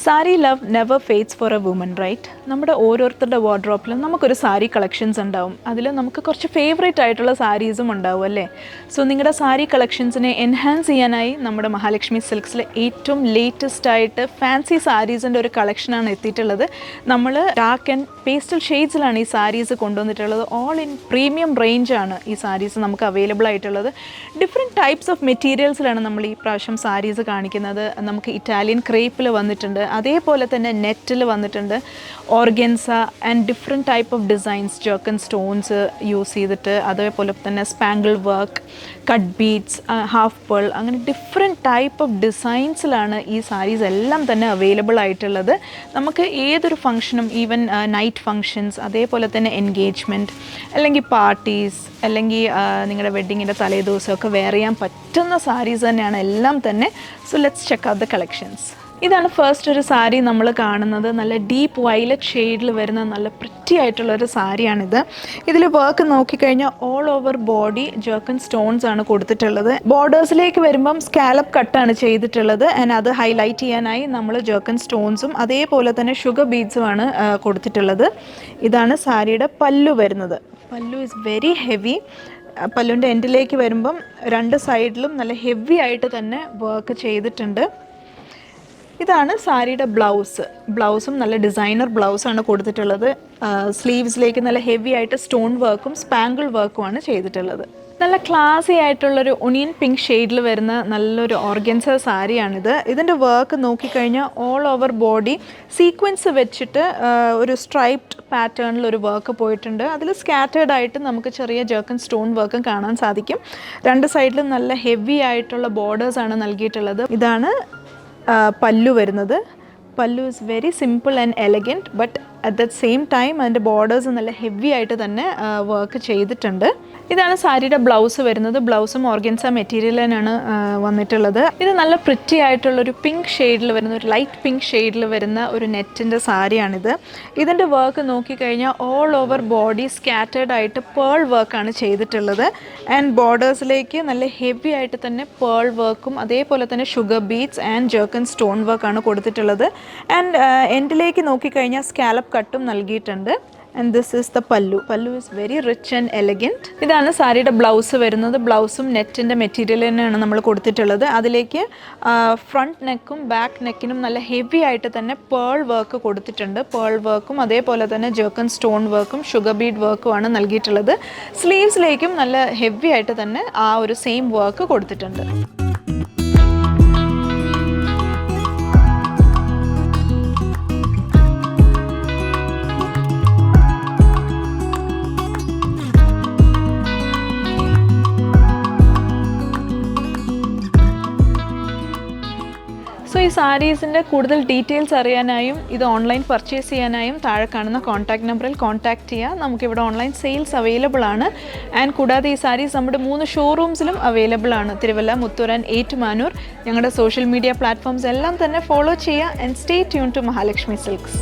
Sari love never fades for a woman right. നമ്മുടെ ഓരോരുത്തരുടെ വാർഡ്രോപ്പിലും നമുക്കൊരു സാരി കളക്ഷൻസ് ഉണ്ടാവും. അതിൽ നമുക്ക് കുറച്ച് ഫേവറേറ്റ് ആയിട്ടുള്ള സാരീസും ഉണ്ടാവും അല്ലേ. സോ നിങ്ങളുടെ സാരി കളക്ഷൻസിനെ എൻഹാൻസ് ചെയ്യാനായി നമ്മുടെ മഹാലക്ഷ്മി സിൽക്സിൽ ഏറ്റവും ലേറ്റസ്റ്റ് ആയിട്ട് ഫാൻസി സാരീസിൻ്റെ ഒരു കളക്ഷനാണ് എത്തിയിട്ടുള്ളത്. നമ്മൾ ഡാർക്ക് ആൻഡ് പേസ്റ്റൽ ഷെയ്ഡ്സിലാണ് ഈ സാരീസ് കൊണ്ടുവന്നിട്ടുള്ളത്. ഓൾ ഇൻ പ്രീമിയം റേഞ്ചാണ് ഈ സാരീസ് നമുക്ക് അവൈലബിൾ ആയിട്ടുള്ളത്. ഡിഫറെൻറ്റ് ടൈപ്സ് ഓഫ് മെറ്റീരിയൽസിലാണ് നമ്മൾ ഈ പ്രാവശ്യം സാരീസ് കാണിക്കുന്നത്. നമുക്ക് ഇറ്റാലിയൻ ക്രേപ്പിൽ വന്നിട്ടുണ്ട്, അതേപോലെ തന്നെ നെറ്റിൽ വന്നിട്ടുണ്ട്, organza and different type of designs, zircon stones use ചെയ്തിട്ട്, അതേപോലെ തന്നെ spangle work, cut beads, half pearl, അങ്ങനെ ഡിഫറെൻറ്റ് ടൈപ്പ് ഓഫ് ഡിസൈൻസിലാണ് ഈ സാരീസ് എല്ലാം തന്നെ അവൈലബിൾ ആയിട്ടുള്ളത്. നമുക്ക് ഏതൊരു ഫംഗ്ഷനും, ഈവൻ നൈറ്റ് ഫംഗ്ഷൻസ്, അതേപോലെ തന്നെ എൻഗേജ്മെൻറ്റ്, അല്ലെങ്കിൽ പാർട്ടീസ്, അല്ലെങ്കിൽ നിങ്ങളുടെ വെഡ്ഡിങ്ങിൻ്റെ തലേ ദിവസമൊക്കെ വെയർ ചെയ്യാൻ പറ്റുന്ന സാരീസ് തന്നെയാണ് എല്ലാം തന്നെ. So let's check out the collections. ഇതാണ് ഫസ്റ്റ് ഒരു സാരി നമ്മൾ കാണുന്നത്. നല്ല ഡീപ്പ് വയലറ്റ് ഷെയ്ഡിൽ വരുന്ന നല്ല പ്രിറ്റി ആയിട്ടുള്ളൊരു സാരിയാണിത്. ഇതിൽ വർക്ക് നോക്കിക്കഴിഞ്ഞാൽ ഓൾ ഓവർ ബോഡി ജർക്കൻ സ്റ്റോൺസ് ആണ് കൊടുത്തിട്ടുള്ളത്. ബോർഡേഴ്സിലേക്ക് വരുമ്പം സ്കാലപ്പ് കട്ടാണ് ചെയ്തിട്ടുള്ളത്. ആൻഡ് അത് ഹൈലൈറ്റ് ചെയ്യാനായി നമ്മൾ ജർക്കൻ സ്റ്റോൺസും അതേപോലെ തന്നെ ഷുഗർ ബീഡ്സുമാണ് കൊടുത്തിട്ടുള്ളത്. ഇതാണ് സാരിയുടെ പല്ലു വരുന്നത്. പല്ലു ഈസ് വെരി ഹെവി. പല്ലുവിൻ്റെ എൻഡിലേക്ക് വരുമ്പം രണ്ട് സൈഡിലും നല്ല ഹെവി ആയിട്ട് തന്നെ വർക്ക് ചെയ്തിട്ടുണ്ട്. ഇതാണ് സാരിയുടെ ബ്ലൗസും നല്ല ഡിസൈനർ ബ്ലൗസാണ് കൊടുത്തിട്ടുള്ളത്. സ്ലീവ്സിലേക്ക് നല്ല ഹെവി ആയിട്ട് സ്റ്റോൺ വർക്കും സ്പാങ്കിൾ വർക്കുമാണ് ചെയ്തിട്ടുള്ളത്. നല്ല ക്ലാസി ആയിട്ടുള്ളൊരു ഒണിയൻ പിങ്ക് ഷെയ്ഡിൽ വരുന്ന നല്ലൊരു ഓർഗൻസ സാരിയാണിത്. ഇതിൻ്റെ വർക്ക് നോക്കിക്കഴിഞ്ഞാൽ ഓൾ ഓവർ ബോഡി സീക്വൻസ് വെച്ചിട്ട് ഒരു സ്ട്രൈപ്ഡ് പാറ്റേണിൽ ഒരു വർക്ക് പോയിട്ടുണ്ട്. അതിൽ സ്കാറ്റേർഡ് ആയിട്ട് നമുക്ക് ചെറിയ ജർക്കൻ സ്റ്റോൺ വർക്കും കാണാൻ സാധിക്കും. രണ്ട് സൈഡിലും നല്ല ഹെവി ആയിട്ടുള്ള ബോർഡേഴ്സാണ് നൽകിയിട്ടുള്ളത്. ഇതാണ് പല്ലു വരുന്നത്. പല്ലു is very simple and elegant, but at the same time അതിൻ്റെ ബോർഡേഴ്സ് നല്ല ഹെവി ആയിട്ട് തന്നെ വർക്ക് ചെയ്തിട്ടുണ്ട്. ഇതാണ് സാരിയുടെ ബ്ലൗസ് വരുന്നത്. ബ്ലൗസും ഓർഗൻസ മെറ്റീരിയൽ തന്നെയാണ് വന്നിട്ടുള്ളത്. ഇത് നല്ല പ്രിറ്റി ആയിട്ടുള്ളൊരു പിങ്ക് ഷെയ്ഡിൽ വരുന്ന, ഒരു ലൈറ്റ് പിങ്ക് ഷെയ്ഡിൽ വരുന്ന ഒരു നെറ്റിൻ്റെ സാരിയാണിത്. ഇതിൻ്റെ വർക്ക് നോക്കിക്കഴിഞ്ഞാൽ ഓൾ ഓവർ ബോഡി സ്കാറ്റേർഡ് ആയിട്ട് പേൾ വർക്കാണ് ചെയ്തിട്ടുള്ളത്. ആൻഡ് ബോർഡേഴ്സിലേക്ക് നല്ല ഹെവി ആയിട്ട് തന്നെ പേൾ വർക്കും അതേപോലെ തന്നെ ഷുഗർ ബീഡ്സ് ആൻഡ് ജർക്കൻ സ്റ്റോൺ വർക്കാണ് കൊടുത്തിട്ടുള്ളത്. ആൻഡ് എൻഡിലേക്ക് നോക്കിക്കഴിഞ്ഞാൽ സ്കാലപ്പ് കട്ടും നൽകിയിട്ടുണ്ട്. And this is the pallu. Pallu is very rich and elegant. ഇതാണ് സാരിയുടെ ബ്ലൗസ് വരുന്നത്. ബ്ലൗസും നെറ്റിൻ്റെ മെറ്റീരിയൽ തന്നെയാണ് നമ്മൾ കൊടുത്തിട്ടുള്ളത്. അതിലേക്ക് ഫ്രണ്ട് നെക്കും ബാക്ക് നെക്കിനും നല്ല ഹെവി ആയിട്ട് തന്നെ പേൾ വർക്ക് കൊടുത്തിട്ടുണ്ട്. പേൾ വർക്കും അതേപോലെ തന്നെ ജർക്കൻ സ്റ്റോൺ വർക്കും ഷുഗർ ബീഡ് വർക്കുമാണ് നൽകിയിട്ടുള്ളത്. സ്ലീവ്സിലേക്കും നല്ല ഹെവി ആയിട്ട് തന്നെ ആ ഒരു സെയിം വർക്ക് കൊടുത്തിട്ടുണ്ട്. സോ ഈ സാരീസിൻ്റെ കൂടുതൽ ഡീറ്റെയിൽസ് അറിയാനായും ഇത് ഓൺലൈൻ പർച്ചേസ് ചെയ്യാനായും താഴെ കാണുന്ന കോൺടാക്ട് നമ്പറിൽ കോൺടാക്ട് ചെയ്യുക. നമുക്കിവിടെ ഓൺലൈൻ സെയിൽസ് അവൈലബിൾ ആണ്. ആൻഡ് കൂടാതെ ഈ സാരീസ് നമ്മുടെ 3 ഷോറൂംസിലും അവൈലബിൾ ആണ്. തിരുവല്ല, മുത്തൂർ ആൻഡ് ഏറ്റുമാനൂർ. ഞങ്ങളുടെ സോഷ്യൽ മീഡിയ പ്ലാറ്റ്ഫോംസ് എല്ലാം തന്നെ ഫോളോ ചെയ്യുക. And stay tune to Mahalakshmi silks.